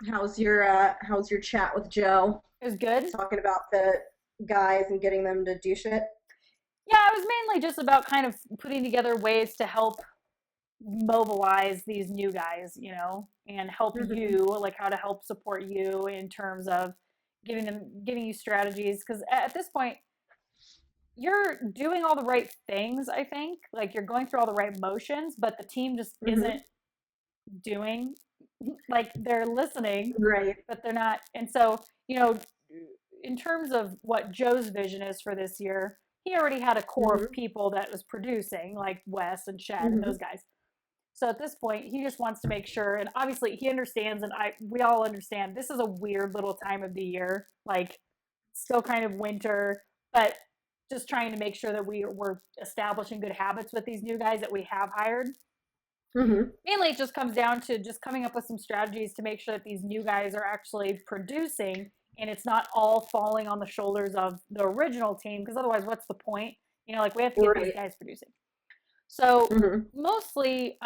How's your chat with Joe? It was good. Talking about the guys and getting them to do shit. Yeah, it was mainly just about kind of putting together ways to help mobilize these new guys, and help Hmm. you, like how to help support you in terms of giving you strategies. Because at this point, you're doing all the right things, I think. Like you're going through all the right motions, but the team just isn't Hmm. doing, like they're listening, Right. but they're not. And so, you know, in terms of what Joe's vision is for this year, he already had a core of Hmm. people that was producing, like Wes and Chad and those Hmm. guys. So at this point, he just wants to make sure, and obviously he understands, and we all understand this is a weird little time of the year, like still kind of winter, but just trying to make sure that we're establishing good habits with these new guys that we have hired. Hmm. Mainly, it just comes down to just coming up with some strategies to make sure that these new guys are actually producing and it's not all falling on the shoulders of the original team, because otherwise, what's the point? Like we have to get these Right. guys producing. So Hmm. mostly,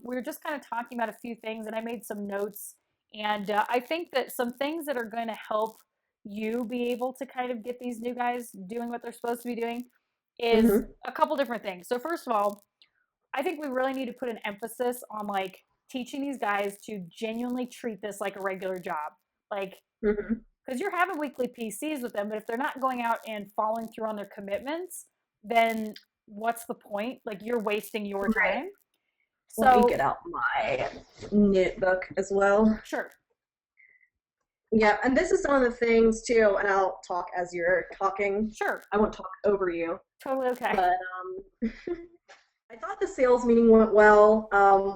we were just kind of talking about a few things, and I made some notes. And I think that some things that are going to help you be able to kind of get these new guys doing what they're supposed to be doing is Hmm. a couple different things. So first of all, I think we really need to put an emphasis on like teaching these guys to genuinely treat this like a regular job. Like, Hmm. because you're having weekly PCs with them, but if they're not going out and following through on their commitments, then what's the point? Like, you're wasting your Right. time. Let me So, get out my notebook as well. sure, Yeah, and this is some of the things too, and I'll talk as you're talking. sure, I won't talk over you, totally okay. but I thought the sales meeting went well.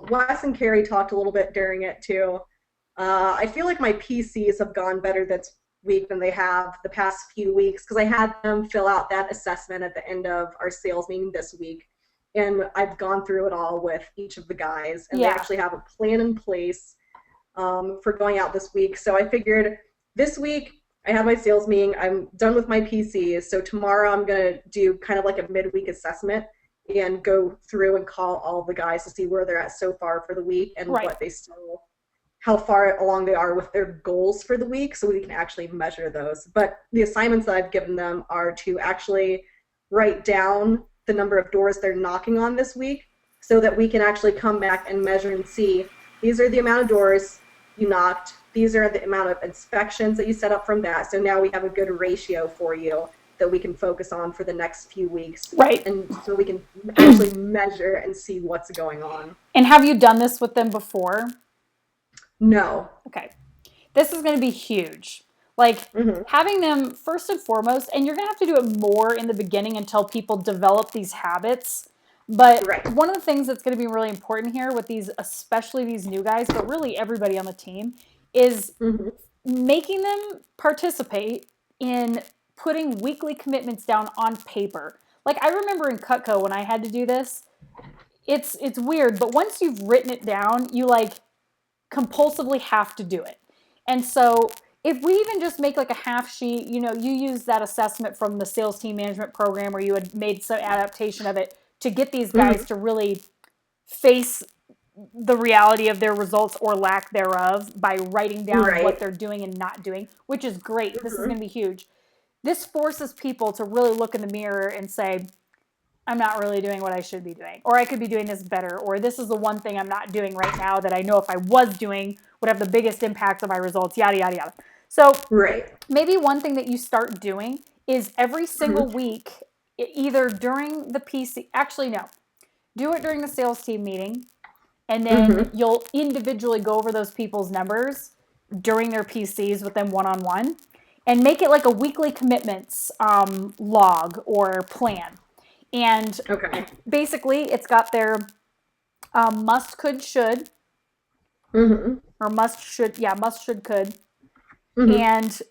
Wes and Carrie talked a little bit during it too. I feel like my PCs have gone better this week than they have the past few weeks because I had them fill out that assessment at the end of our sales meeting this week. And I've gone through it all with each of the guys, and they Yeah, actually have a plan in place for going out this week. So I figured this week I have my sales meeting. I'm done with my PCs. So tomorrow I'm going to do kind of like a midweek assessment and go through and call all the guys to see where they're at so far for the week and right. what they still how far along they are with their goals for the week so we can actually measure those. But the assignments that I've given them are to actually write down the number of doors they're knocking on this week so that we can actually come back and measure and see these are the amount of doors you knocked, these are the amount of inspections that you set up from that. So now we have a good ratio for you that we can focus on for the next few weeks Right. and so we can actually measure and see what's going on. And have you done this with them before? No. Okay. This is going to be huge. Like, Mm-hmm. having them first and foremost, and you're going to have to do it more in the beginning until people develop these habits. But Right. one of the things that's going to be really important here with these, especially these new guys, but really everybody on the team, is Mm-hmm. making them participate in putting weekly commitments down on paper. Like, I remember in Cutco when I had to do this, it's weird, but once you've written it down, you like compulsively have to do it. And so if we even just make like a half sheet, you use that assessment from the sales team management program where you had made some adaptation of it to get these guys Mm-hmm. to really face the reality of their results or lack thereof by writing down what Right. they're doing and not doing, which is great. This is Mm-hmm. going to be huge. This forces people to really look in the mirror and say, I'm not really doing what I should be doing, or I could be doing this better, or this is the one thing I'm not doing right now that I know if I was doing would have the biggest impact on my results, yada, yada, yada. So Right. maybe one thing that you start doing is every single Mm-hmm. week, either during the PC, actually, no, do it during the sales team meeting, and then Mm-hmm. you'll individually go over those people's numbers during their PCs with them one on one, and make it like a weekly commitments log or plan. And Okay. basically, it's got their must, could, should, Mm-hmm. or must, should, yeah, must, should, could. Mm-hmm. And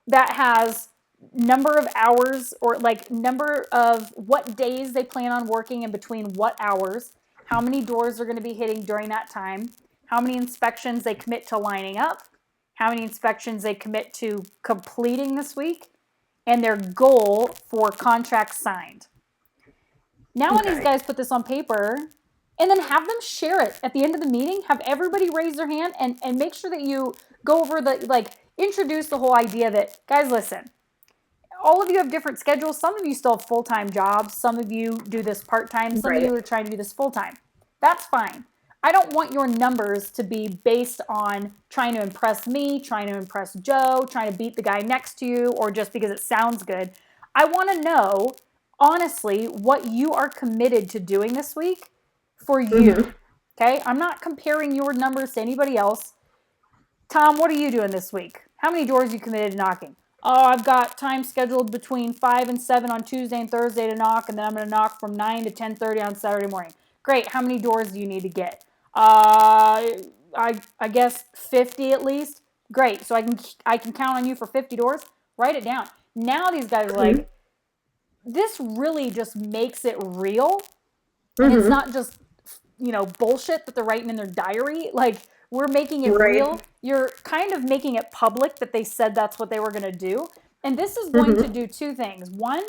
that has number of hours or like number of what days they plan on working and between what hours, how many doors they're going to be hitting during that time, how many inspections they commit to lining up, how many inspections they commit to completing this week, and their goal for contracts signed. Now, when these Okay. guys put this on paper, and then have them share it at the end of the meeting, have everybody raise their hand and make sure that you go over introduce the whole idea that, guys, listen, all of you have different schedules. Some of you still have full-time jobs. Some of you do this part-time. Some of you Right. are trying to do this full-time. That's fine. I don't want your numbers to be based on trying to impress me, trying to impress Joe, trying to beat the guy next to you, or just because it sounds good. I want to know, honestly, what you are committed to doing this week for you. Mm-hmm. Okay? I'm not comparing your numbers to anybody else. Tom, what are you doing this week? How many doors are you committed to knocking? Oh, I've got time scheduled between 5 and 7 on Tuesday and Thursday to knock, and then I'm going to knock from 9 to 10:30 on Saturday morning. Great. How many doors do you need to get? I guess 50 at least. Great. So I can count on you for 50 doors. Write it down. Now these guys are Mm-hmm. like, this really just makes it real, and it's Mm-hmm. not just bullshit that they're writing in their diary. Like, we're making it Right. real. You're kind of making it public that they said that's what they were going to do. And this is going to Mm-hmm. do two things. One,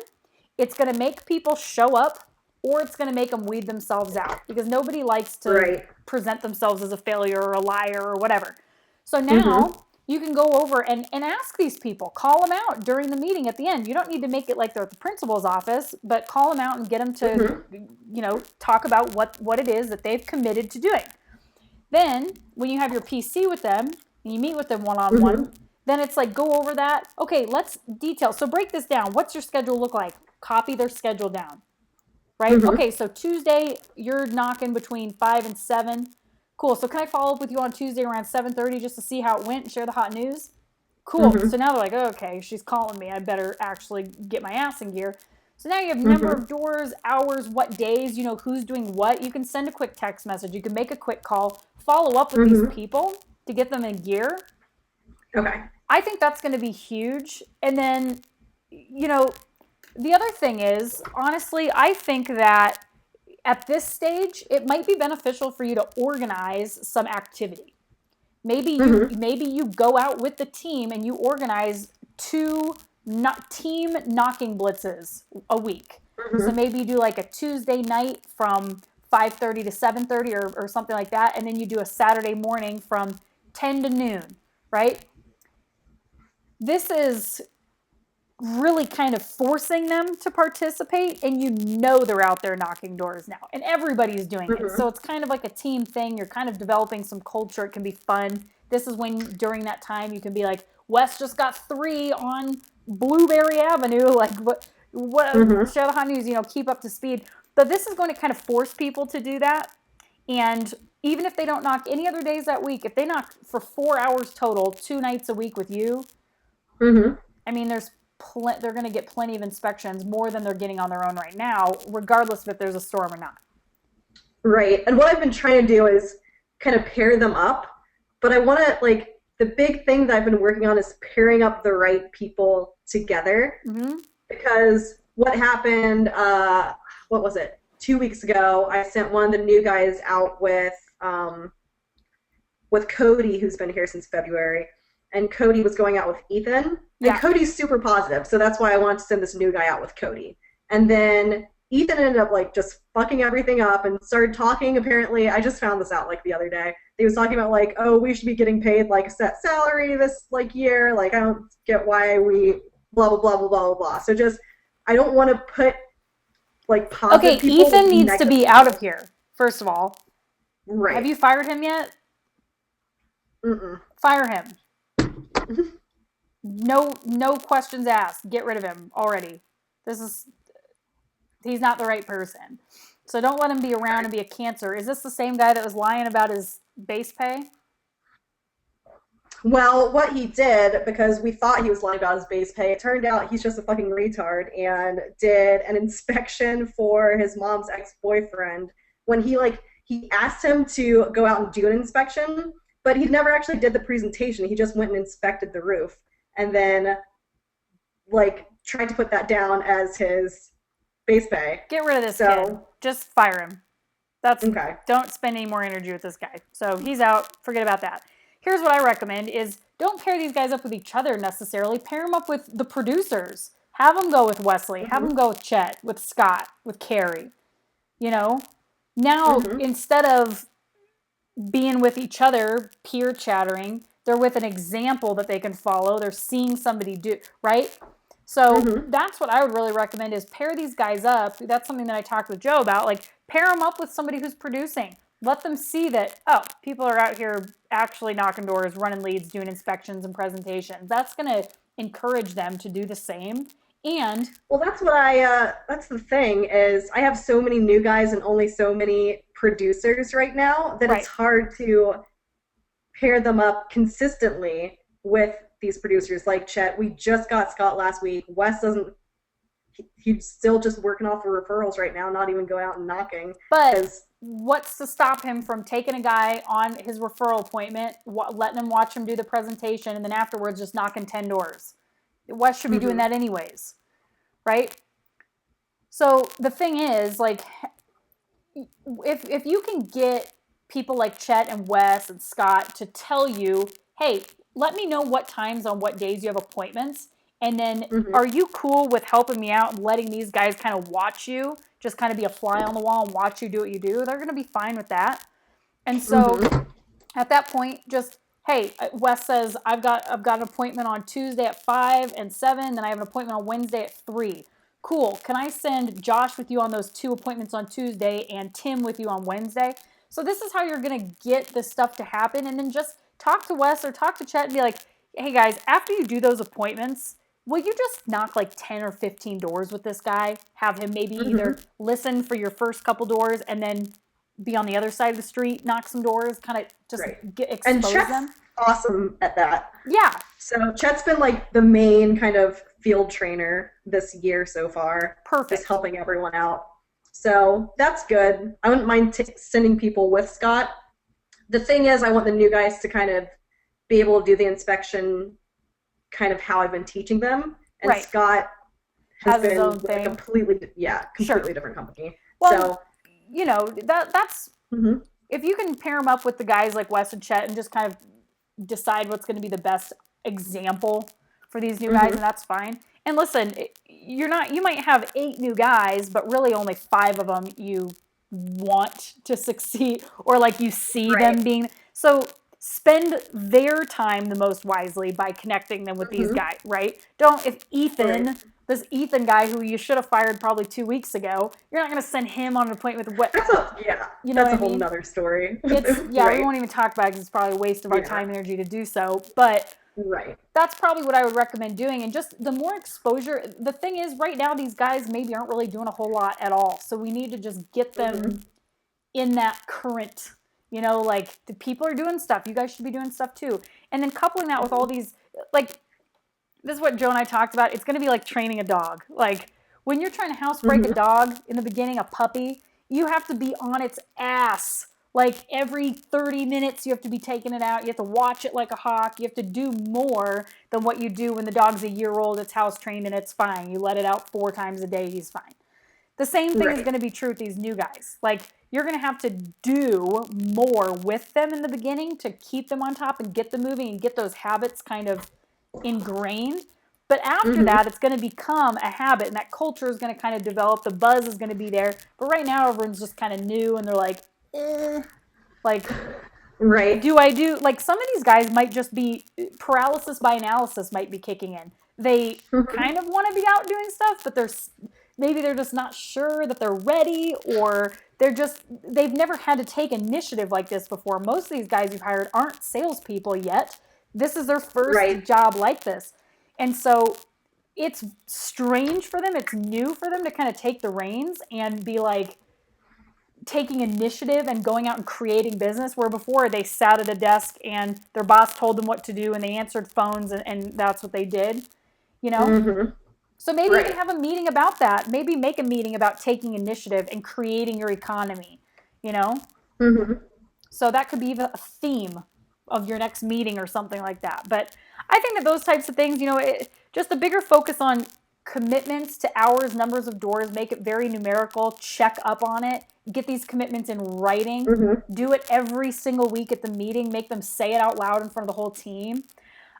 it's going to make people show up, or it's going to make them weed themselves out, because nobody likes to Right. present themselves as a failure or a liar or whatever. So Mm-hmm. now you can go over and ask these people, call them out during the meeting at the end. You don't need to make it like they're at the principal's office, but call them out and get them to, Mm-hmm. talk about what it is that they've committed to doing. Then when you have your PC with them and you meet with them one on Mm-hmm. one, then it's like, go over that. Okay, let's detail. So break this down. What's your schedule look like? Copy their schedule down, right? Mm-hmm. Okay, so Tuesday you're knocking between 5 and 7. Cool. So can I follow up with you on Tuesday around 7:30 just to see how it went and share the hot news? Cool. Mm-hmm. So now they're like, oh, okay, she's calling me. I better actually get my ass in gear. So now you have number Mm-hmm. of doors, hours, what days, who's doing what. You can send a quick text message. You can make a quick call, follow up with these Mm-hmm. people to get them in gear. Okay. I think that's going to be huge. And then, the other thing is, honestly, I think that at this stage, it might be beneficial for you to organize some activity. Mm-hmm. Maybe you go out with the team and you organize two team knocking blitzes a week. So Mm-hmm. maybe you do like a Tuesday night from 5:30 to 7:30 or something like that, and then you do a Saturday morning from 10 to noon, right? This is really kind of forcing them to participate, and they're out there knocking doors now and everybody's doing it, Mm-hmm. so it's kind of like a team thing. You're kind of developing some culture. It can be fun. This is when during that time you can be like, Wes just got 3 on Blueberry Avenue, like what Mm-hmm. share the hot news, keep up to speed. But this is going to kind of force people to do that. And even if they don't knock any other days that week, if they knock for 4 hours total 2 nights a week with you, Mm-hmm. I mean, they're going to get plenty of inspections, more than they're getting on their own right now, regardless of if there's a storm or not. Right. And what I've been trying to do is kind of pair them up, but I want to like the big thing that I've been working on is pairing up the right people together Mm-hmm. because what happened what was it? 2 weeks ago, I sent one of the new guys out with Cody, who's been here since February, and Cody was going out with Ethan. And Yeah. Cody's super positive, so that's why I wanted to send this new guy out with Cody. And then Ethan ended up like just fucking everything up and started talking. Apparently, I just found this out like the other day. He was talking about like, oh, we should be getting paid like a set salary this like year. Like I don't get why we blah blah blah blah blah blah blah. So just I don't want to put like positive Okay, people Ethan with needs to negative be out of people. here, first of all. Have Right. you fired him yet? Mm-mm. Fire him. No questions asked. Get rid of him already. He's not the right person. So don't let him be around and be a cancer. Is this the same guy that was lying about his base pay? Well, what he did, because we thought he was lying about his base pay, it turned out he's just a fucking retard and did an inspection for his mom's ex-boyfriend when he asked him to go out and do an inspection, but he never actually did the presentation. He just went and inspected the roof and then like tried to put that down as his base pay. Get rid of this kid. So, Just fire him. okay. Don't spend any more energy with this guy. So he's out. Forget about that. Here's what I recommend is don't pair these guys up with each other necessarily. Pair them up with the producers. Have them go with Wesley. Have Mhm. them go with Chet, with Scott, with Carrie. You know? Now, Mhm. instead of being with each other, peer chattering, They're with an example that they can follow. They're seeing somebody do, right? So Mm-hmm. that's what I would really recommend is pair these guys up. That's something that I talked with Joe about. Like pair them up with somebody who's producing. Let them see that, oh, people are out here actually knocking doors, running leads, doing inspections and presentations. That's going to encourage them to do the same. And Well, that's the thing is I have so many new guys and only so many producers right now that it's right, hard to pair them up consistently with these producers like Chet. We just got Scott last week. Wes doesn't, he's still just working off of referrals right now, not even going out and knocking but because, what's to stop him from taking a guy on his referral appointment, letting him watch him do the presentation, and then afterwards just knocking 10 doors? Wes should be doing mm-hmm, that anyways, right? So the thing is, like, if you can get people like Chet and Wes and Scott to tell you, hey, let me know what times on what days you have appointments, and then mm-hmm, are you cool with helping me out and letting these guys kind of watch you, just kind of be a fly on the wall and watch you do what you do? They're going to be fine with that. And so mm-hmm, at that point, just hey, Wes says I've got an appointment on Tuesday at 5 and 7, then I have an appointment on Wednesday at 3. Cool. Can I send Josh with you on those 2 appointments on Tuesday and Tim with you on Wednesday? So this is how you're gonna get this stuff to happen, and then just talk to Wes or talk to Chet and be like, hey guys, after you do those appointments, will you just knock like 10 or 15 doors with this guy? Have him maybe mm-hmm. either listen for your first couple doors and then be on the other side of the street, knock some doors, kind of just Right. And expose Chet's them. awesome at that. Yeah, So Chet's been like the main kind of field trainer this year so far, just perfect. helping everyone out. So that's good. I wouldn't mind sending people with Scott. The thing is, I want the new guys to kind of be able to do the inspection kind of how I've been teaching them. And Right. Scott has Has his been own with a thing. Sure. completely different company. Well, So, that's mm-hmm, if you can pair them up with the guys like Wes and Chet and just kind of decide what's going to be the best example for these new guys, mm-hmm, and that's fine. And listen, you might have 8 new guys, but really only 5 of them you want to succeed, or like you see right, them being. So spend their time the most wisely by connecting them with these mm-hmm, guys, right? Don't, if right. this Ethan guy who you should have fired probably 2 weeks ago, you're not going to send him on an appointment with what, Yeah, you know what that's I a whole mean? nother story. It's, yeah, we Right, won't even talk about it because it's probably a waste of our yeah, time and energy to do so. But right, that's probably what I would recommend doing. And just the more exposure, the thing is, right now, these guys maybe aren't really doing a whole lot at all. So we need to just get mm-hmm, them in that current, like the people are doing stuff. You guys should be doing stuff too. And then coupling that with all mm-hmm, these, like, this is what Joe and I talked about. It's going to be like training a dog. Like when you're trying to housebreak a mm-hmm. dog in the beginning, a puppy, you have to be on its ass. Like every 30 minutes, you have to be taking it out. You have to watch it like a hawk. You have to do more than what you do when the dog's a year old, it's house trained, and it's fine. You let it out 4 times a day, he's fine. The same thing is Right. going to be true with these new guys. Like you're going to have to do more with them in the beginning to keep them on top and get them moving and get those habits kind of ingrained. But after Mm-hmm. that, it's going to become a habit, and that culture is going to kind of develop. The buzz is going to be there. But right now, everyone's just kind of new, and they're like, like, Right. do I do like some of these guys might just be paralysis by analysis might be kicking in. They Mm-hmm. kind of want to be out doing stuff, but they're just not sure that they're ready, or they've never had to take initiative like this before. Most of these guys you've hired aren't salespeople yet. This is their first Right. job like this, and so it's strange for them. It's new for them to kind of take the reins and be like taking initiative and going out and creating business, where before they sat at a desk and their boss told them what to do and they answered phones, and that's what they did, you know? Mm-hmm. So maybe even Right. have a meeting about that. Maybe make a meeting about taking initiative and creating your economy, you know? Mm-hmm. So that could be a theme of your next meeting or something like that. But I think that those types of things, just a bigger focus on commitments to hours, numbers of doors, make it very numerical, check up on it, get these commitments in writing, Mm-hmm. do it every single week at the meeting, make them say it out loud in front of the whole team.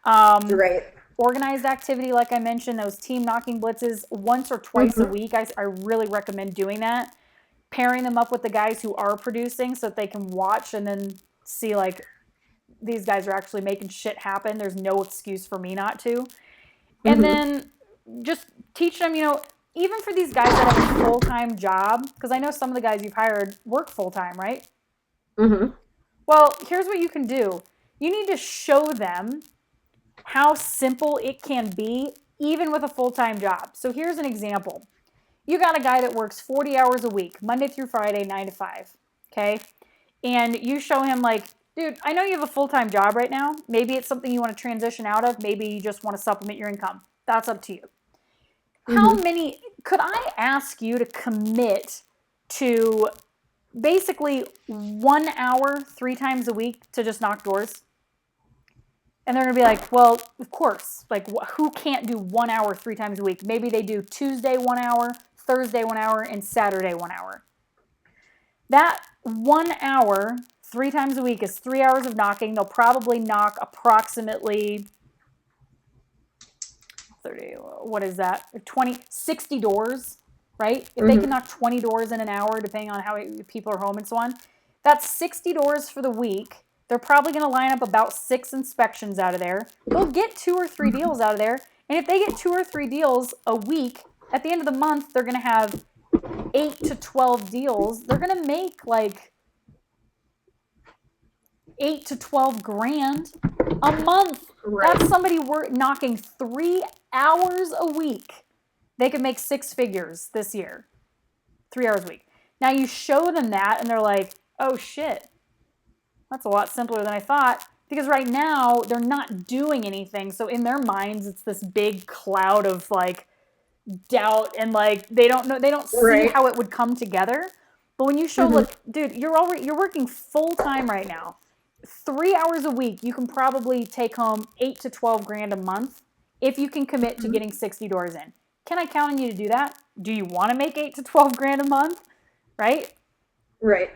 Um, Right. Organized activity, like I mentioned, those team knocking blitzes once or twice a Mm-hmm. week. I really recommend doing that. Pairing them up with the guys who are producing so that they can watch and then see, like, these guys are actually making shit happen. There's no excuse for me not to. And Mm-hmm. then just teach them, even for these guys that have a full-time job, because I know some of the guys you've hired work full-time, right? Mm-hmm. Well, here's what you can do. You need to show them how simple it can be, even with a full-time job. So here's an example. You got a guy that works 40 hours a week, Monday through Friday, 9 to 5. Okay? And you show him, like, dude, I know you have a full-time job right now. Maybe it's something you want to transition out of. Maybe you just want to supplement your income. That's up to you. How Mm-hmm. many could I ask you to commit to basically 1 hour 3 times a week to just knock doors? And they're going to be like, well, of course. Like, who can't do 1 hour 3 times a week? Maybe they do Tuesday 1 hour, Thursday 1 hour, and Saturday 1 hour. That 1 hour 3 times a week is 3 hours of knocking. They'll probably knock approximately 30, what is that? 20, 60 doors, right? If they can Mm-hmm. knock 20 doors in an hour, depending on how people are home and so on, that's 60 doors for the week. They're probably going to line up about 6 inspections out of there. They'll get 2 or 3 deals out of there. And if they get 2 or 3 deals a week, at the end of the month, they're going to have 8 to 12 deals. They're going to make like 8 to 12 grand a month. Right. That's somebody knocking 3 hours a week. They could make 6 figures this year, 3 hours a week. Now you show them that and they're like, oh shit, that's a lot simpler than I thought. Because right now they're not doing anything. So in their minds, it's this big cloud of like doubt and like they don't know, they don't see Right. how it would come together. But when you show, Mm-hmm. look, dude, you're working full time right now. 3 hours a week, you can probably take home 8 to 12 grand a month if you can commit to Mm-hmm. getting 60 doors in. Can I count on you to do that? Do you want to make 8 to 12 grand a month? Right? Right.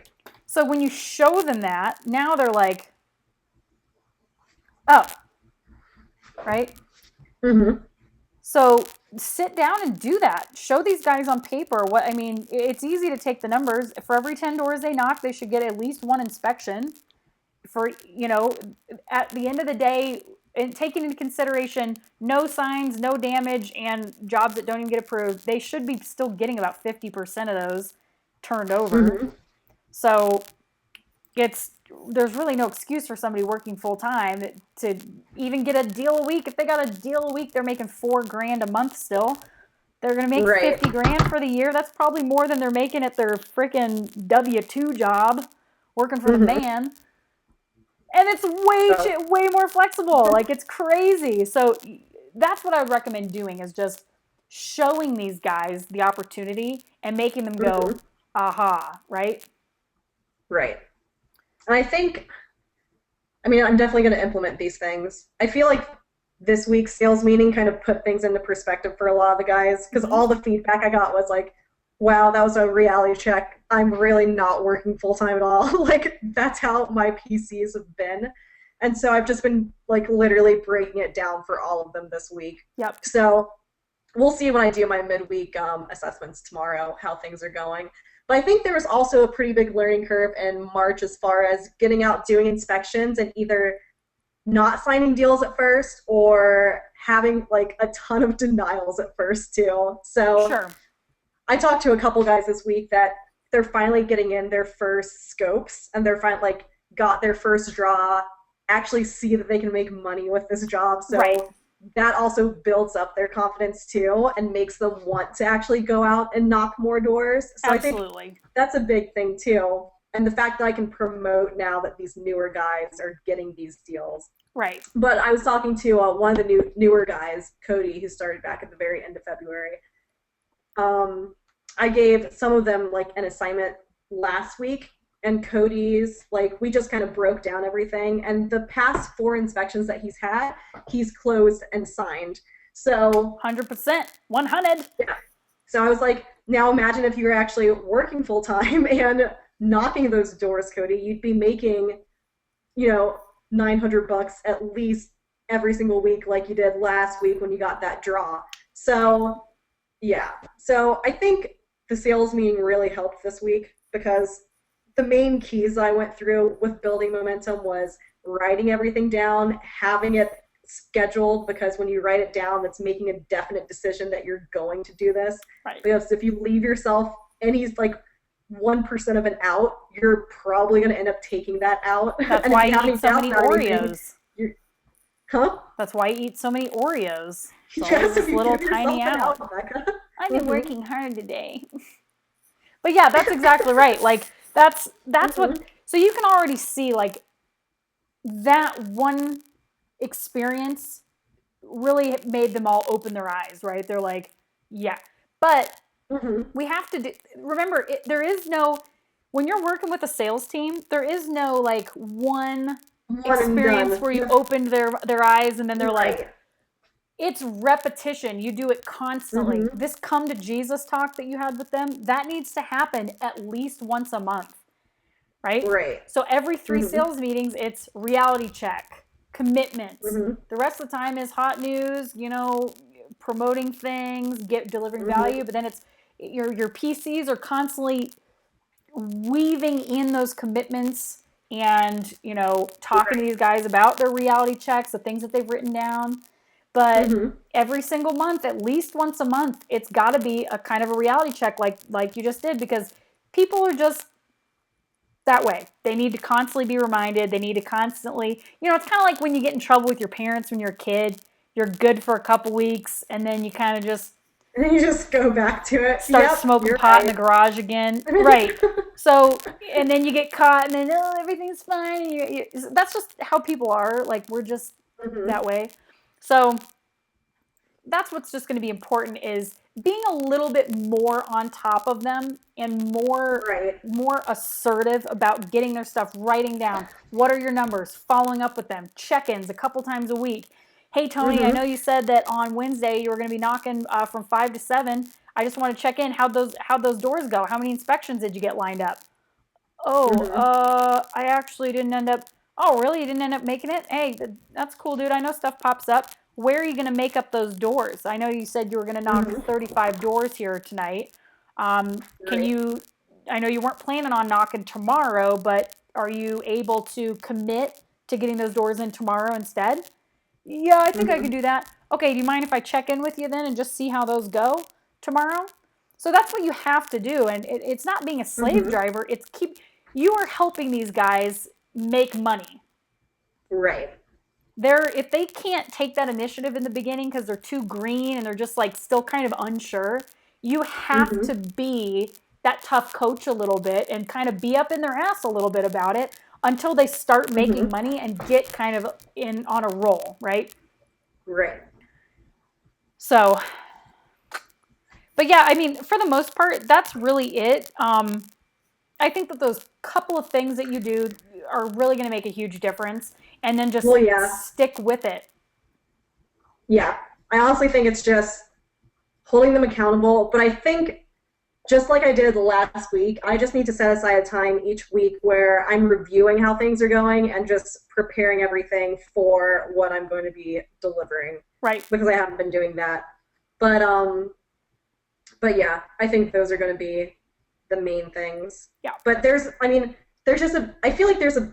So when you show them that, now they're like, oh, right? Mm-hmm. So sit down and do that. Show these guys on paper what, I mean, it's easy to take the numbers. For every 10 doors they knock, they should get at least one inspection. For, at the end of the day, and taking into consideration no signs, no damage, and jobs that don't even get approved, they should be still getting about 50% of those turned over. Mm-hmm. So it's there's really no excuse for somebody working full time to even get a deal a week. If they got a deal a week, they're making 4 grand a month still. They're going to make Right. 50 grand for the year. That's probably more than they're making at their freaking W-2 job working for the Mm-hmm. man. And it's So, way more flexible. Like, it's crazy. So that's what I would recommend doing, is just showing these guys the opportunity and making them go, mm-hmm. aha, right? Right. And I mean, I'm definitely going to implement these things. I feel like this week's sales meeting kind of put things into perspective for a lot of the guys because Mm-hmm. all the feedback I got was like, wow, that was a reality check. I'm really not working full time at all. Like, that's how my PCs have been. And so I've just been like literally breaking it down for all of them this week. Yep. So we'll see when I do my midweek assessments tomorrow how things are going. But I think there was also a pretty big learning curve in March as far as getting out doing inspections and either not signing deals at first or having like a ton of denials at first too. So Sure. I talked to a couple guys this week that they're finally getting in their first scopes and they're finally like got their first draw, actually see that they can make money with this job. Right. So that also builds up their confidence too and makes them want to actually go out and knock more doors. So I think Absolutely. that's a big thing too. And the fact that I can promote now that these newer guys are getting these deals. Right. But I was talking to one of the newer guys, Cody, who started back at the very end of February. I gave some of them like an assignment last week, and Cody's like we just kind of broke down everything. And the past 4 inspections that he's had, he's closed and signed. So 100%. 100. yeah. So I was like, now imagine if you were actually working full time and knocking those doors, Cody. You'd be making, 900 bucks at least every single week, like you did last week when you got that draw. So yeah. So I think the sales meeting really helped this week because the main keys I went through with building momentum was writing everything down, having it scheduled, because when you write it down, that's making a definite decision that you're going to do this. Right. Because if you leave yourself any like 1% of an out, you're probably going to end up taking that out. That's And if why you you have eat any so doubts many about anything, Oreos. you're, huh? That's why you eat so many Oreos. It's always Yes, if this you little give tiny yourself an out. out, Becca. I've been Mm-hmm. working hard today. But yeah, that's exactly right. Like that's what Mm-hmm. so you can already see like that one experience really made them all open their eyes, right? They're like, yeah. But Mm-hmm. we have to remember there is no when you're working with a sales team, there is no like one One and experience done. where you No. opened their eyes and then they're like, Right. it's repetition. You do it constantly. Mm-hmm. This come to Jesus talk that you had with them, that needs to happen at least once a month, right? Right. So every three Mm-hmm. sales meetings, it's reality check, commitments. Mm-hmm. The rest of the time is hot news, promoting things, delivering Mm-hmm. value, but then it's your PCs are constantly weaving in those commitments and talking to Right. these guys about their reality checks, the things that they've written down. But Mm-hmm. every single month, at least once a month, it's got to be a kind of a reality check like you just did, because people are just that way. They need to constantly be reminded. They need to constantly, it's kind of like when you get in trouble with your parents when you're a kid. You're good for a couple weeks and then you kind of just And then you just go back to it. start Yep, smoking you're pot in the right. garage again. Right. So, and then you get caught and then, oh, everything's fine. That's just how people are. Like, we're just Mm-hmm. that way. So, that's what's just going to be important is being a little bit more on top of them and Right. more assertive about getting their stuff, writing down what are your numbers, following up with them, check-ins a couple times a week. Hey Tony, I know Mm-hmm. you said that on Wednesday you were going to be knocking from 5 to 7. I just want to check in how those doors go. How many inspections did you get lined up? Oh, Mm-hmm. I actually didn't end up. Oh, really? You didn't end up making it? Hey, that's cool, dude. I know stuff pops up. Where are you going to make up those doors? I know you said you were going to knock Mm-hmm. 35 doors here tonight. Can Right. you? I know you weren't planning on knocking tomorrow, but are you able to commit to getting those doors in tomorrow instead? Yeah, I think I Mm-hmm. can do that. Okay, do you mind if I check in with you then and just see how those go tomorrow? So that's what you have to do, and it's not being a slave Mm-hmm. driver. You are helping these guys make money. Right. If they can't take that initiative in the beginning because they're too green and they're just like still kind of unsure, you have Mm-hmm. to be that tough coach a little bit and kind of be up in their ass a little bit about it until they start making Mm-hmm. money and get kind of in on a roll, right? Right. So, but yeah, I mean, for the most part, that's really it. I think that those couple of things that you do are really going to make a huge difference, and then just Well, yeah. stick with it. Yeah. I honestly think it's just holding them accountable. But I think just like I did last week, I just need to set aside a time each week where I'm reviewing how things are going and just preparing everything for what I'm going to be delivering, Right. because I haven't been doing that. But yeah, I think those are going to be the main things. Yeah. But there's just I feel like there's a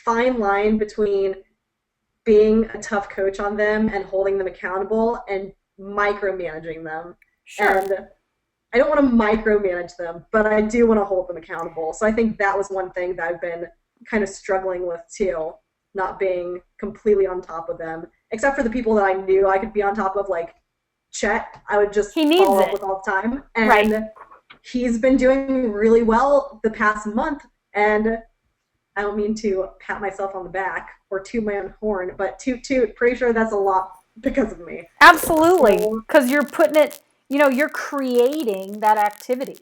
fine line between being a tough coach on them and holding them accountable and micromanaging them. Sure. And I don't want to micromanage them, but I do want to hold them accountable. So I think that was one thing that I've been kind of struggling with too, not being completely on top of them, except for the people that I knew I could be on top of, like Chet. I would just He needs follow up it. with all the time. Right. And he's been doing really well the past month. And I don't mean to pat myself on the back or toot my own horn, but toot toot, pretty sure that's a lot because of me. Absolutely. So, Because you're putting it, you're creating that activity.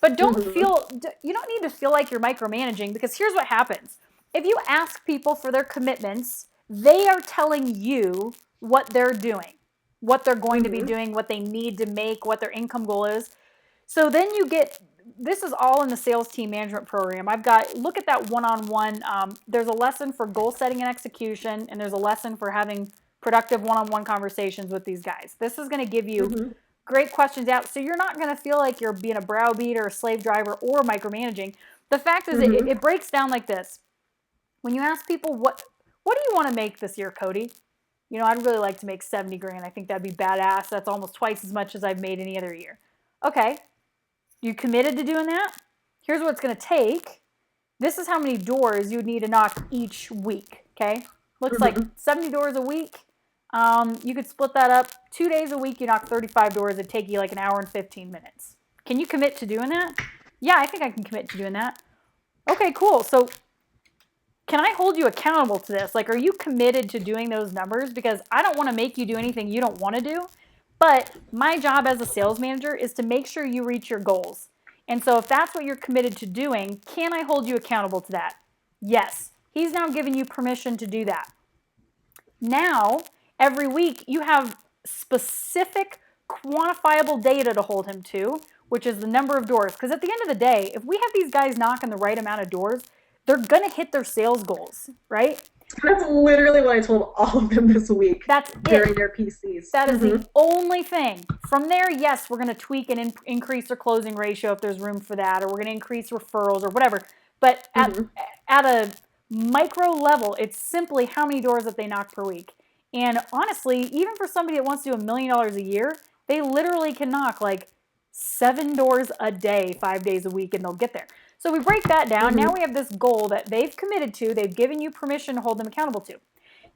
But mm-hmm, you don't need to feel like you're micromanaging, because here's what happens. If you ask people for their commitments, they are telling you what they're doing, what they're going to be mm-hmm, doing, what they need to make, what their income goal is. So then this is all in the sales team management program. Look at that one-on-one. There's a lesson for goal setting and execution, and there's a lesson for having productive one-on-one conversations with these guys. This is going to give you mm-hmm. great questions out. So you're not going to feel like you're being a browbeat or a slave driver or micromanaging. The fact is, Mm-hmm. it breaks down like this. When you ask people, what do you want to make this year, Cody? You know, I'd really like to make 70 grand. I think that'd be badass. That's almost twice as much as I've made any other year. Okay, you committed to doing that? Here's what it's going to take. This is how many doors you would need to knock each week. Okay, looks like Mm-hmm. 70 doors a week. You could split that up. 2 days a week, you knock 35 doors. It'd take you like an hour and 15 minutes. Can you commit to doing that? Yeah, I think I can commit to doing that. Okay, cool. So can I hold you accountable to this? Like, are you committed to doing those numbers? Because I don't want to make you do anything you don't want to do. But my job as a sales manager is to make sure you reach your goals. And so if that's what you're committed to doing, can I hold you accountable to that? Yes. He's now given you permission to do that. Now, every week, you have specific, quantifiable data to hold him to, which is the number of doors. Because at the end of the day, if we have these guys knocking the right amount of doors, they're going to hit their sales goals, right? That's literally what I told all of them this week That's during it. their PCs. That is Mm-hmm. the only thing. From there, yes, we're going to tweak and increase their closing ratio if there's room for that, or we're going to increase referrals or whatever. But Mm-hmm. at a micro level, it's simply how many doors that they knock per week. And honestly, even for somebody that wants to do $1 million a year, they literally can knock like 7 doors a day, 5 days a week, and they'll get there. So we break that down. Now Mm-hmm. we have this goal that they've committed to, they've given you permission to hold them accountable to.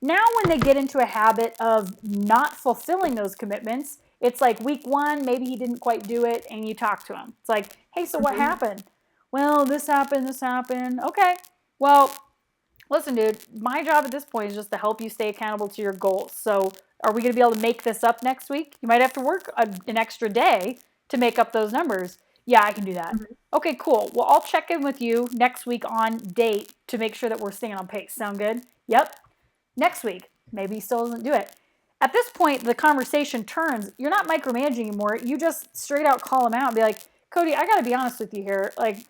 Now, when they get into a habit of not fulfilling those commitments, it's like week one, maybe he didn't quite do it, and you talk to him. It's like, hey, so what Mm-hmm. happened? Well, this happened, this happened. Okay, well, listen, dude, my job at this point is just to help you stay accountable to your goals. So, are we going to be able to make this up next week? You might have to work an extra day to make up those numbers. Yeah, I can do that. Mm-hmm. Okay, cool. Well, I'll check in with you next week on date to make sure that we're staying on pace. Sound good? Yep. Next week, maybe he still doesn't do it. At this point, the conversation turns. You're not micromanaging anymore. You just straight out call him out and be like, Cody, I got to be honest with you here. Like,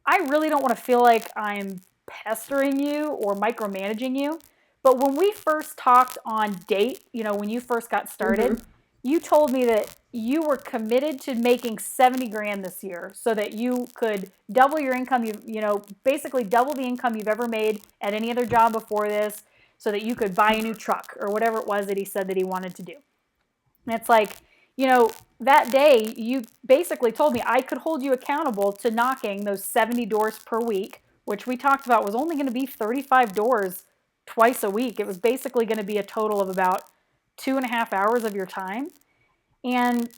I really don't want to feel like I'm pestering you or micromanaging you. But when we first talked on date, you know, when you first got started, Mm-hmm. you told me that you were committed to making 70 grand this year so that you could double your income, basically double the income you've ever made at any other job before this so that you could buy a new truck or whatever it was that he said that he wanted to do. And it's like, that day you basically told me I could hold you accountable to knocking those 70 doors per week, which we talked about was only going to be 35 doors twice a week. It was basically going to be a total of about 2.5 hours of your time. And,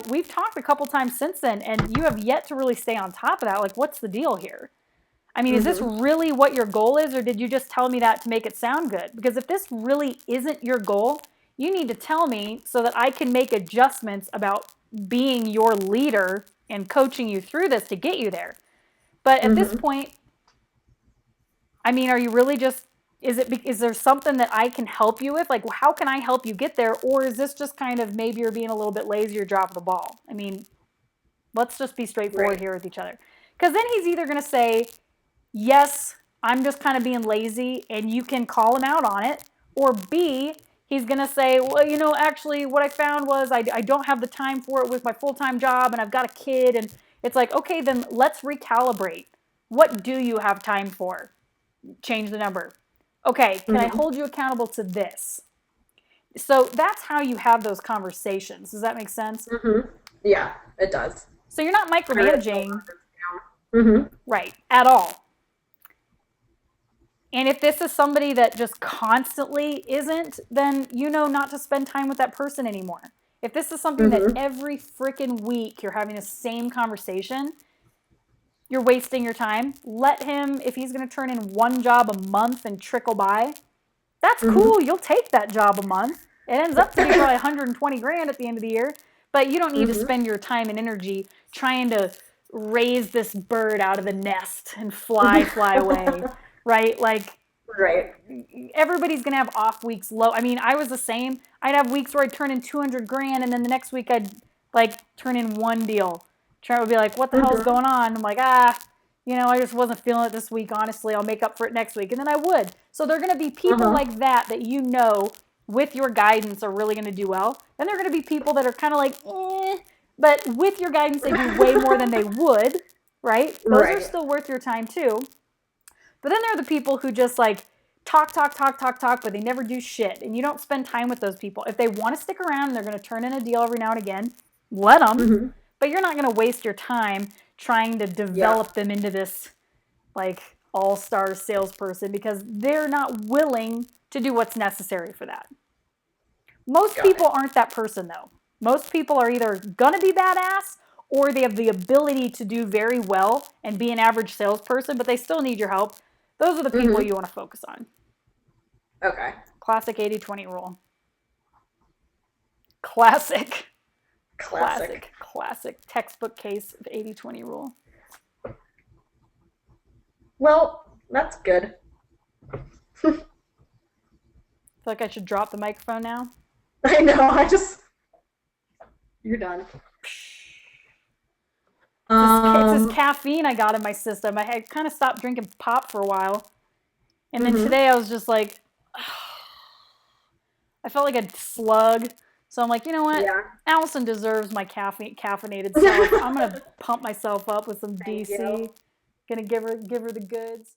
we've talked a couple times since then, and you have yet to really stay on top of that. Like, what's the deal here? I mean, is this Mm-hmm. really what your goal is, or did you just tell me that to make it sound good? Because if this really isn't your goal, you need to tell me so that I can make adjustments about being your leader and coaching you through this to get you there. But at this Mm-hmm. point, I mean, are you really just, is there something that I can help you with? Like, how can I help you get there? Or is this just kind of maybe you're being a little bit lazy or dropping the ball? I mean, let's just be straightforward Right. here with each other. Because then he's either going to say, yes, I'm just kind of being lazy and you can call him out on it. Or B, he's going to say, well, actually, what I found was I don't have the time for it with my full-time job and I've got a kid. And it's like, okay, then let's recalibrate. What do you have time for? Change the number. Okay, can I Mm-hmm. hold you accountable to this? So that's how you have those conversations. Does that make sense? Mm-hmm. Yeah, it does. So you're not I write those micromanaging, numbers down. Mm-hmm. right, at all. And if this is somebody that just constantly isn't, then you know not to spend time with that person anymore. If this is something that Mm-hmm. every freaking week you're having the same conversation, you're wasting your time. Let him, if he's going to turn in one job a month and trickle by, that's Mm-hmm. cool. You'll take that job a month. It ends up to be probably 120 grand at the end of the year, but you don't need to Mm-hmm. spend your time and energy trying to raise this bird out of the nest and fly away, right? Like, Right. everybody's gonna have off weeks. Low. I mean, I was the same. I'd have weeks where I'd turn in 200 grand, and then the next week I'd like turn in one deal. Trent would be like, "What the hell's Mm-hmm. going on?" I'm like, I just wasn't feeling it this week. Honestly, I'll make up for it next week, and then I would. So they're gonna be people Uh-huh. like that with your guidance are really gonna do well. And they're gonna be people that are kind of like, but with your guidance they do way more than they would. right? Those are Right. still worth your time too. But then there are the people who just like talk, talk, talk, talk, talk, but they never do shit. And you don't spend time with those people. If they want to stick around and they're going to turn in a deal every now and again, let them. Hmm. But you're not going to waste your time trying to Yeah. develop them into this like all-star salesperson because they're not willing to do what's necessary for that. Most Got people it. aren't that person though. Most people are either going to be badass or they have the ability to do very well and be an average salesperson, but they still need your help. Those are the people Hmm. you want to focus on. Okay. Classic 80-20 rule. Classic. Classic. Classic textbook case of 80-20 rule. Well, that's good. I feel like I should drop the microphone now. I know. You're done. It's this Um. caffeine I got in my system. I had kind of stopped drinking pop for a while. And then Hmm. today I was just like, I felt like a slug. So I'm like, you know what? Yeah. Allison deserves my caffeinated self. I'm gonna pump myself up with some Thank you. DC. Gonna give her the goods.